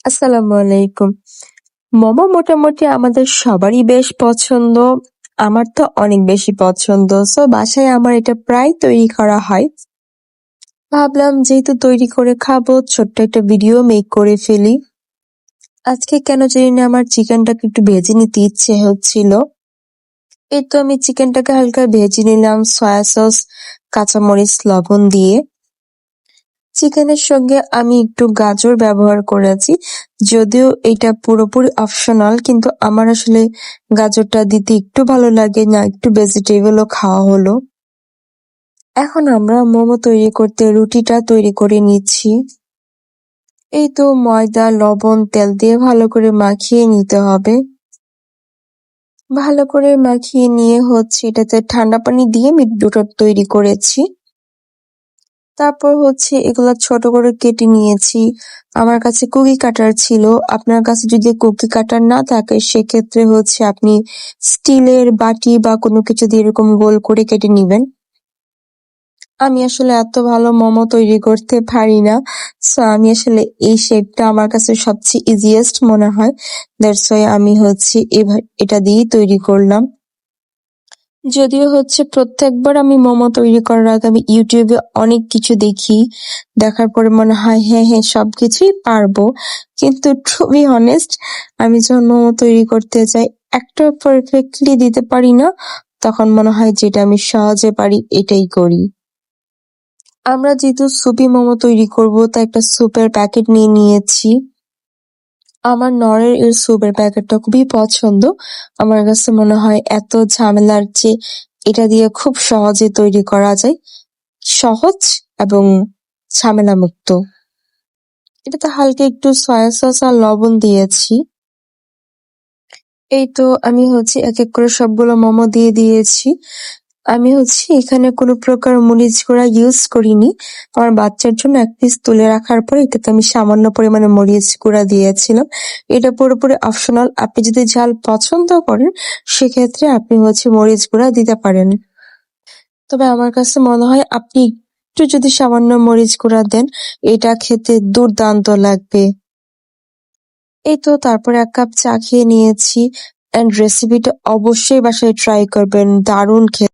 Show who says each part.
Speaker 1: আসসালামু আলাইকুম। মোমো মোটামুটি আমাদের সবারই বেশ পছন্দ। আমার তো অনেক বেশি পছন্দ। সো বাসায় আমার এটা প্রায় তৈরি করা হয়। ভাবলাম যেহেতু তৈরি করে খাবো, ছোট্ট একটা ভিডিও মেক করে ফেলি। আজকে কেন জানি না আমার চিকেনটাকে একটু ভেজে নিতে ইচ্ছে হচ্ছিল। এই তো আমি চিকেনটাকে হালকা ভেজে নিলাম সয়া সস, কাঁচামরিচ, লবণ দিয়ে। চিকেনের সঙ্গে আমি একটু গাজর ব্যবহার করেছি। যদিও এটা পুরোপুরি অপশনাল, কিন্তু আমার আসলে গাজরটা দিতে একটু ভালো লাগে, না একটু ভেজিটেবলও খাওয়া হলো। এখন আমরা মোমো তৈরি করতে রুটিটা তৈরি করে নিচ্ছি। এই তো ময়দা, লবণ, তেল দিয়ে ভালো করে মাখিয়ে নিতে হবে। ভালো করে মাখিয়ে নিয়ে এটাতে ঠান্ডা পানি দিয়ে আমি ডোটা তৈরি করেছি। তারপর এগুলা ছোট করে কেটে নিয়েছি। আমার কাছে কুকি কাটার ছিল। আপনার কাছে যদি কুকি কাটার না থাকে সেক্ষেত্রে আপনি স্টিলের বাটি বা কোনো কিছু দিয়ে এরকম গোল করে কেটে নিবেন। আমি আসলে এত ভালো মোমো তৈরি করতে পারি না। সো আমি আসলে এই শেপটা আমার কাছে সবচেয়ে ইজিয়েস্ট মনে হয়। দ্যাটস ওয়াই আমি এটা দিয়েই তৈরি করলাম। যদিও প্রত্যেকবার আমি মোমো তৈরি করার আগে আমি ইউটিউবে অনেক কিছু দেখি। দেখার পরে মনে হয় হ্যাঁ সবকিছুই পারবো। কিন্তু টু বি অনেস্ট, আমি যখন মোমো তৈরি করতে যাই একটা পারফেক্টলি দিতে পারি না, তখন মনে হয় যেটা আমি সহজে পারি এটাই করি। আমরা যেহেতু সুপি মোমো তৈরি করব, তাই একটা স্যুপের প্যাকেট নিয়ে নিয়েছি। আমার নড়ের এর স্যুপের প্যাকেটটা খুবই পছন্দ। আমার কাছে মনে হয় এত ঝামেলার চেয়ে এটা দিয়ে খুব সহজে তৈরি করা যায়। সহজ এবং ঝামেলামুক্ত। এটাতে হালকা একটু সয়া সস আর লবণ দিয়েছি। এই তো আমি এক এক করে সবগুলো মোমো দিয়ে দিয়েছি। আমি এখানে কোনো প্রকার মরিচ গুঁড়া ইউজ করিনি। আমার বাচ্চার জন্য এক পিস তুলে রাখার পর এটাতে আমি সামান্য পরিমাণে মরিচ গুঁড়া দিয়েছিলাম। এটা পুরোপুরি অপশনাল। আপনি যদি ঝাল পছন্দ করেন সেক্ষেত্রে আপনি মরিচ গুঁড়া দিতে পারেন। তবে আমার কাছে মনে হয় আপনি একটু যদি সামান্য মরিচ গুঁড়া দেন, এটা খেতে দুর্দান্ত লাগবে। এই তো তারপরে 1 কাপ চা খেয়ে নিয়েছি। এন্ড রেসিপিটা অবশ্যই বাসায় ট্রাই করবেন, দারুণ খেতে।